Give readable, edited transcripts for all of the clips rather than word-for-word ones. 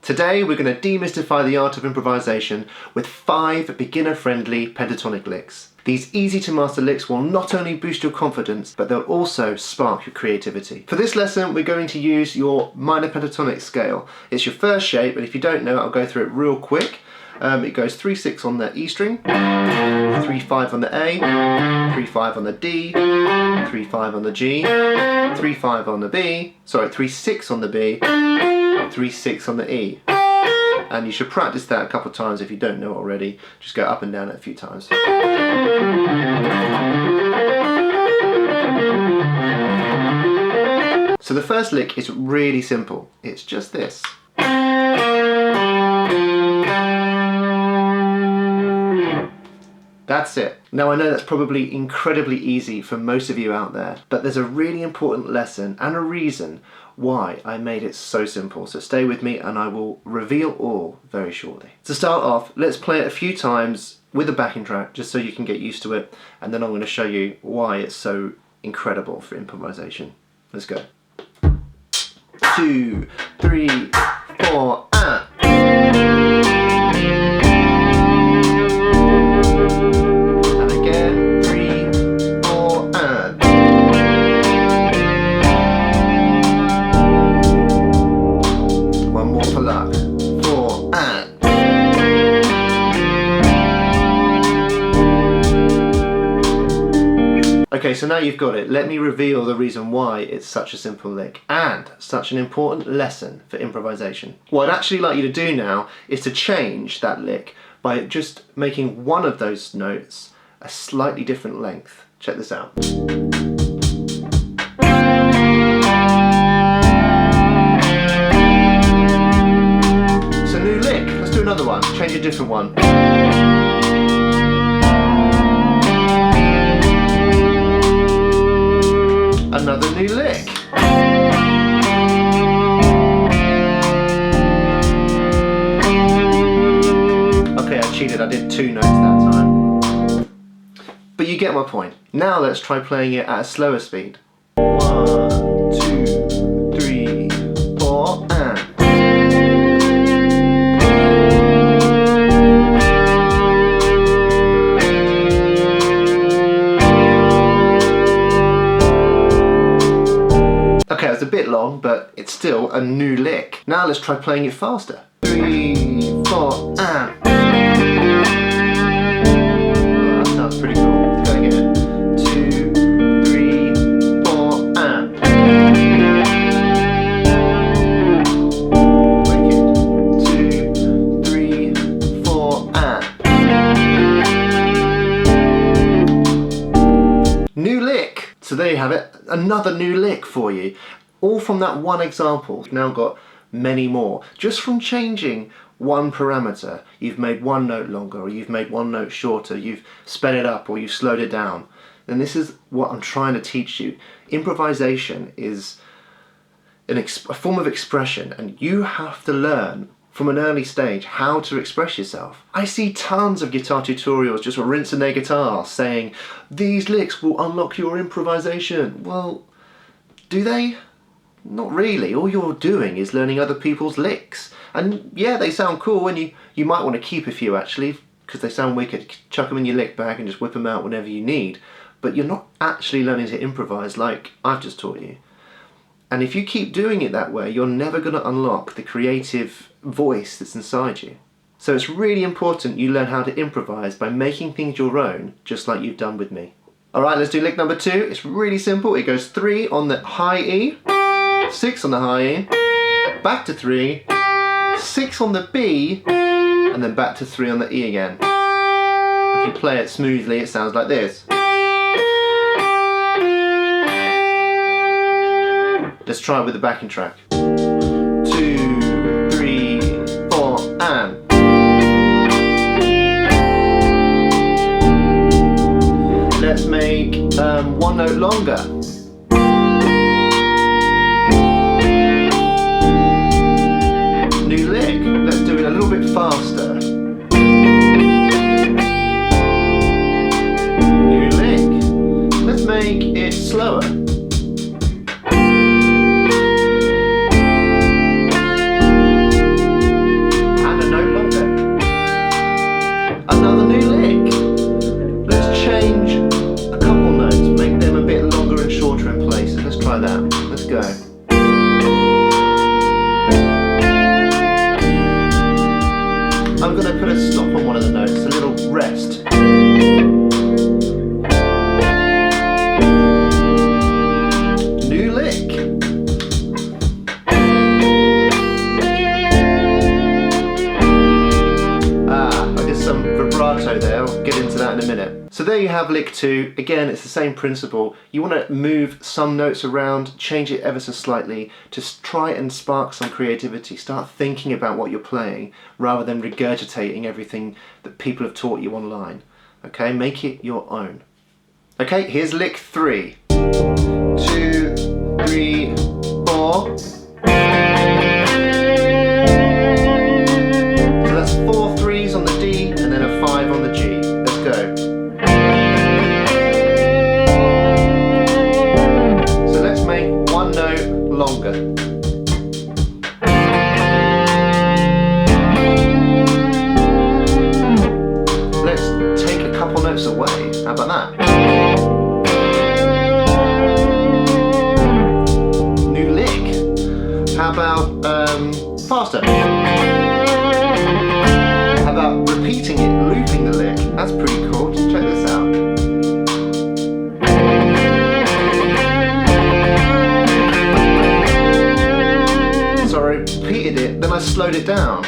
Today we're going to demystify the art of improvisation with 5 beginner-friendly pentatonic licks. These easy-to-master licks will not only boost your confidence, but they'll also spark your creativity. For this lesson, we're going to use your minor pentatonic scale. It's your first shape, and if you don't know it, I'll go through it real quick. It goes 3-6 on the E string, 3-5 on the A, 3-5 on the D, 3-5 on the G, 3-5 on the B, sorry, 3-6 on the B, 3-6 on the E. And you should practice that a couple of times if you don't know it already. Just go up and down it a few times. So the first lick is really simple. It's just this. That's it. Now I know that's probably incredibly easy for most of you out there, but there's a really important lesson and a reason why I made it so simple. So stay with me and I will reveal all very shortly. To start off, let's play it a few times with a backing track just so you can get used to it, and then I'm going to show you why it's so incredible for improvisation. Let's go. 2, 3, 4, and... Okay, so now you've got it. Let me reveal the reason why it's such a simple lick and such an important lesson for improvisation. What I'd actually like you to do now is to change that lick by just making one of those notes a slightly different length. Check this out. So new lick. Let's do another one. Change a different one. Another new lick. Okay, I cheated, I did 2 notes that time. But you get my point. Now let's try playing it at a slower speed. 1, 2, 3, 4, and... Okay, it's a bit long, but it's still a new lick. Now let's try playing it faster. 3, 4, and... Oh, that sounds pretty cool. Go again. 2, 3, 4, and... Wicked. 2, 3, 4, and... New lick! So there you have it, another new lick for you. All from that one example. You've now got many more. Just from changing one parameter, you've made one note longer, or you've made one note shorter, you've sped it up, or you've slowed it down. And this is what I'm trying to teach you. Improvisation is a form of expression, and you have to learn from an early stage how to express yourself. I see tons of guitar tutorials just rinsing their guitar saying, these licks will unlock your improvisation. Well, do they? Not really. All you're doing is learning other people's licks. And yeah, they sound cool, and you might want to keep a few actually, because they sound wicked. Chuck them in your lick bag and just whip them out whenever you need. But you're not actually learning to improvise like I've just taught you. And if you keep doing it that way, you're never going to unlock the creative voice that's inside you. So it's really important you learn how to improvise by making things your own, just like you've done with me. Alright, let's do lick number 2. It's really simple. It goes 3 on the high E, 6 on the high E, back to 3, 6 on the B, and then back to 3 on the E again. If you play it smoothly, it sounds like this. Let's try it with the backing track. 2, 3, 4, and... Let's make one note longer. New lick. Let's do it a little bit faster. New lick. Let's make it slower. I'm going to put a stop on one of the notes, a little rest. New lick. I did some vibrato there, I'll get into that in a minute. So there you have lick 2. Again, it's the same principle. You want to move some notes around, change it ever so slightly, just try and spark some creativity. Start thinking about what you're playing rather than regurgitating everything that people have taught you online. Okay, make it your own. Okay, here's lick 3. 2, 3, 4. So that's 4 3s on the D and then a 5 on the G. Let's go. So let's make one note longer. Let's take a couple notes away. How about that? New lick. How about faster? How about repeating it, looping the lick? That's pretty cool. Just check this out. So I repeated it, then I slowed it down.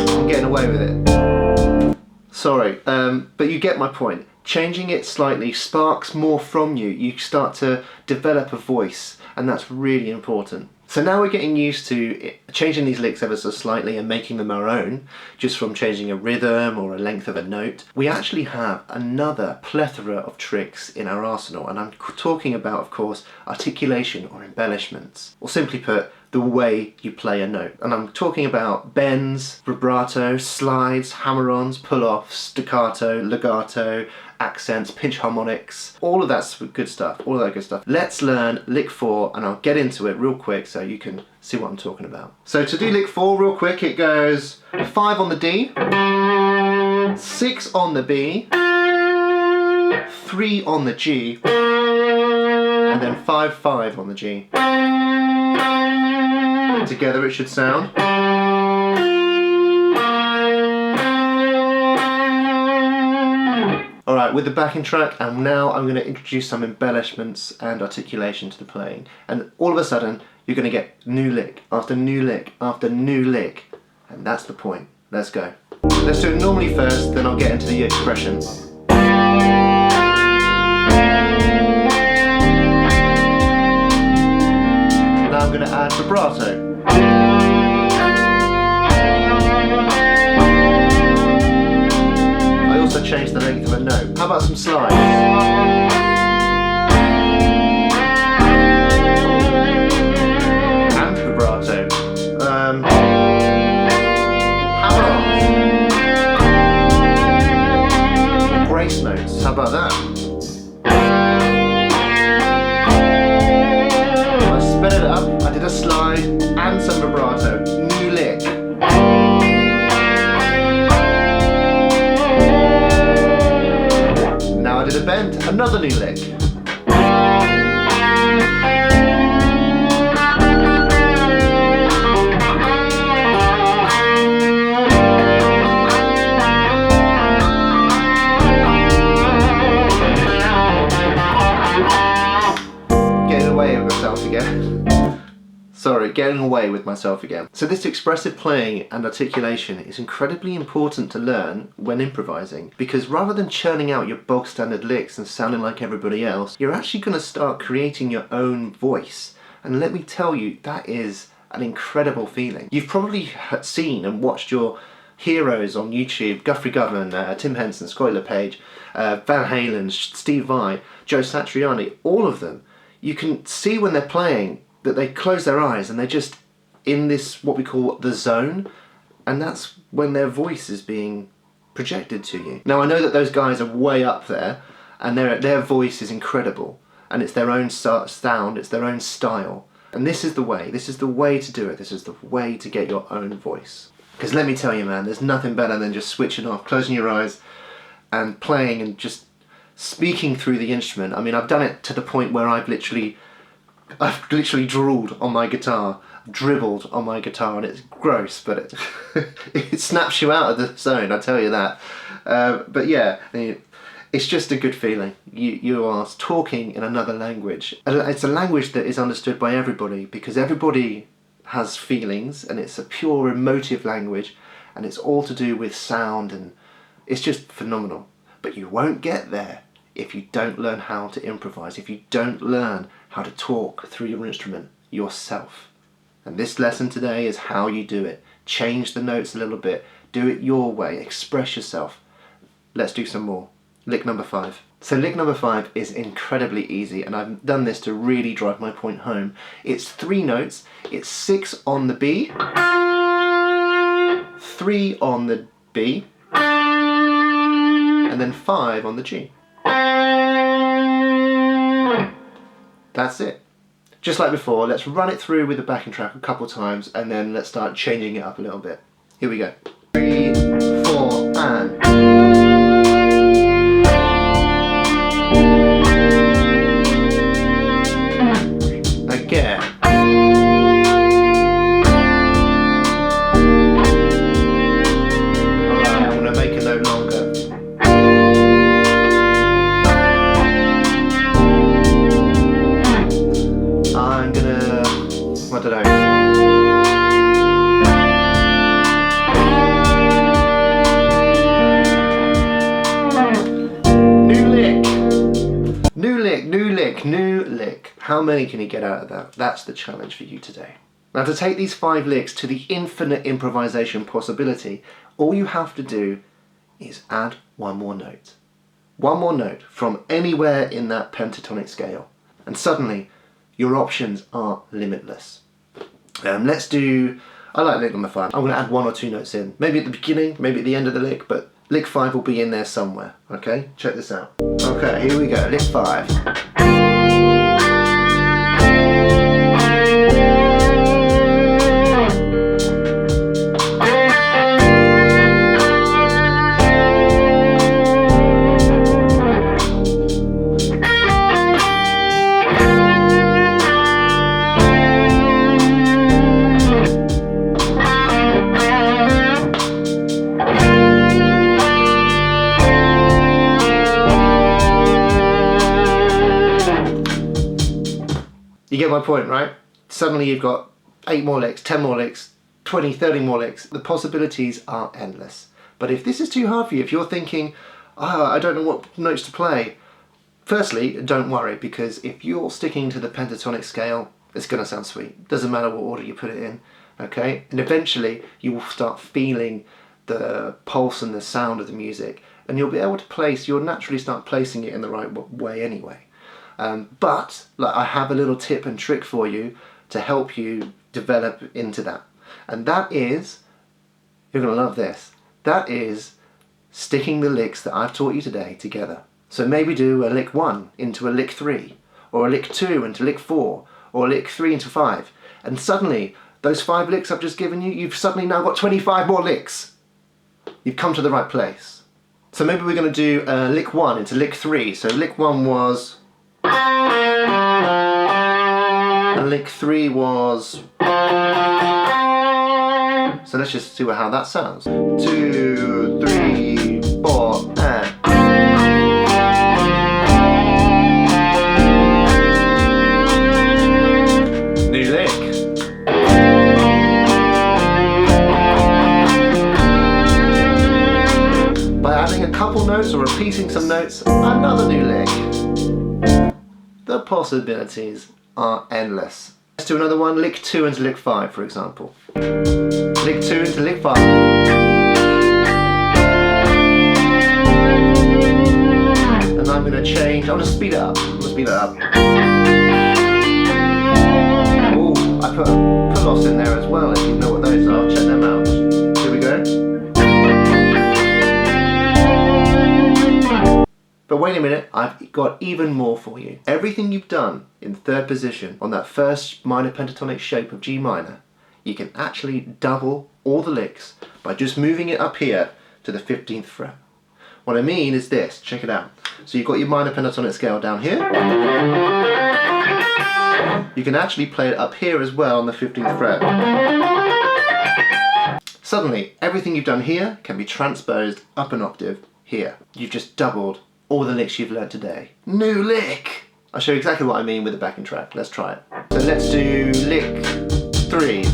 I'm getting away with it. Sorry, but you get my point. Changing it slightly sparks more from you. You start to develop a voice, and that's really important. So now we're getting used to changing these licks ever so slightly and making them our own, just from changing a rhythm or a length of a note. We actually have another plethora of tricks in our arsenal, and I'm talking about, of course, articulation or embellishments, or simply put, the way you play a note. And I'm talking about bends, vibrato, slides, hammer-ons, pull-offs, staccato, legato, accents, pinch harmonics, all of that good stuff, all of that good stuff. Let's learn lick 4 and I'll get into it real quick so you can see what I'm talking about. So to do lick 4 real quick, it goes 5 on the D, 6 on the B, 3 on the G, and then 5, 5 on the G. Together it should sound. Alright, with the backing track, and now I'm going to introduce some embellishments and articulation to the playing. And all of a sudden, you're going to get new lick after new lick after new lick. And that's the point. Let's go. Let's do it normally first, then I'll get into the expression. Now I'm going to add vibrato. I also changed the length of a note. How about some slides? And vibrato. Hammer-ons. Grace notes. How about that? I sped it up. I did a slide and some vibrato. New lick. Now I did a bend, another new lick. Getting away with myself again. Sorry, getting away with myself again. So this expressive playing and articulation is incredibly important to learn when improvising, because rather than churning out your bog standard licks and sounding like everybody else, you're actually going to start creating your own voice. And let me tell you, that is an incredible feeling. You've probably seen and watched your heroes on YouTube, Guthrie Govan, Tim Henson, Scott LePage, Van Halen, Steve Vai, Joe Satriani, all of them. You can see when they're playing that they close their eyes and they're just in this, what we call the zone, and that's when their voice is being projected to you. Now I know that those guys are way up there and their voice is incredible and it's their own sound, it's their own style, and this is the way to do it, this is the way to get your own voice. Because let me tell you man, there's nothing better than just switching off, closing your eyes and playing and just speaking through the instrument. I mean, I've done it to the point where I've literally drooled on my guitar, dribbled on my guitar, and it's gross, but it it snaps you out of the zone, I tell you that. But yeah, it's just a good feeling. You are talking in another language. It's a language that is understood by everybody, because everybody has feelings, and it's a pure emotive language, and it's all to do with sound, and it's just phenomenal. But you won't get there if you don't learn how to improvise, if you don't learn how to talk through your instrument yourself. And this lesson today is how you do it. Change the notes a little bit, do it your way, express yourself. Let's do some more. Lick number 5. So lick number 5 is incredibly easy, and I've done this to really drive my point home. It's 3 notes, it's 6 on the B, 3 on the B, and then 5 on the G. That's it. Just like before, let's run it through with the backing track a couple times, and then let's start changing it up a little bit. Here we go. 3, 4, and... again. Alright, I'm going to make a note longer. I'm gonna, I don't know. New lick. New lick, new lick, new lick. How many can you get out of that? That's the challenge for you today. Now, to take these 5 licks to the infinite improvisation possibility, all you have to do is add one more note. One more note from anywhere in that pentatonic scale. And suddenly, your options are limitless. Let's do, I like lick number 5. I'm going to add 1 or 2 notes in. Maybe at the beginning, maybe at the end of the lick, but lick 5 will be in there somewhere. Okay, check this out. Okay, here we go, lick 5. You get my point, right? Suddenly you've got 8 more licks, 10 more licks, 20, 30 more licks. The possibilities are endless. But if this is too hard for you, if you're thinking, I don't know what notes to play, firstly, don't worry, because if you're sticking to the pentatonic scale, it's going to sound sweet. Doesn't matter what order you put it in, okay? And eventually you will start feeling the pulse and the sound of the music, and you'll be able to place, you'll naturally start placing it in the right way anyway. But like, I have a little tip and trick for you to help you develop into that. And that is, you're going to love this, that is sticking the licks that I've taught you today together. So maybe do a lick 1 into a lick 3, or a lick 2 into lick 4, or a lick 3 into 5. And suddenly, those 5 licks I've just given you, you've suddenly now got 25 more licks. You've come to the right place. So maybe we're going to do lick 1 into lick 3. So lick 1 was... and lick 3 was... so let's just see how that sounds. 2, 3, 4, and... new lick. By adding a couple notes or repeating some notes, another new lick. The possibilities are endless. Let's do another one, lick 2 into lick 5, for example. Lick 2 into lick 5. And I'm going to change, I'm going to speed it up. Ooh, I put pull-offs in there as well, if you know what those are, check them out. Here we go. But wait a minute, I've got even more for you. Everything you've done in 3rd position on that first minor pentatonic shape of G minor, you can actually double all the licks by just moving it up here to the 15th fret. What I mean is this, check it out. So you've got your minor pentatonic scale down here. You can actually play it up here as well on the 15th fret. Suddenly, everything you've done here can be transposed up an octave here. You've just doubled all the licks you've learned today. New lick! I'll show you exactly what I mean with the backing track. Let's try it. So let's do lick 3.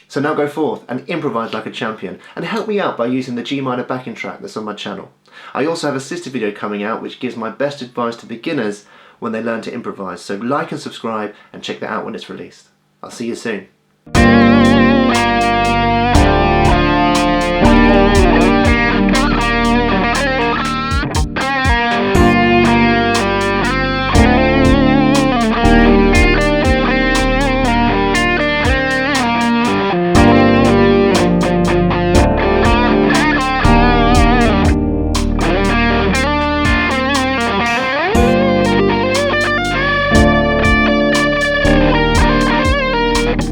So now go forth and improvise like a champion, and help me out by using the G minor backing track that's on my channel. I also have a sister video coming out which gives my best advice to beginners when they learn to improvise, so like and subscribe and check that out when it's released. I'll see you soon.